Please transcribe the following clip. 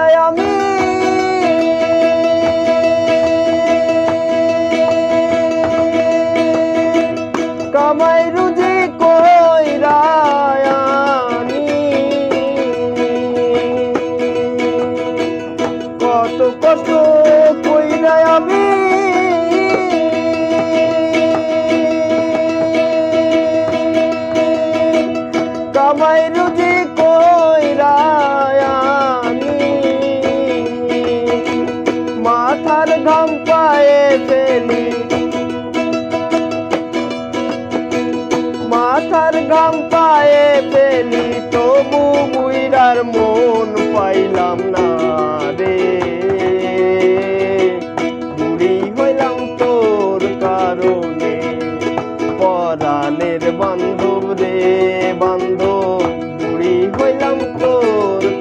কইরাই আমি কামাই রুজি কইরাই আনি কত কষ্ট কইরাই আমি কামাই রুজি কইরাই আনি মাথার ঘাম পায়ে ফেলি মাথার ঘাম পায়ে ফেলি তবু বুইড়ার মন পাইলাম না রে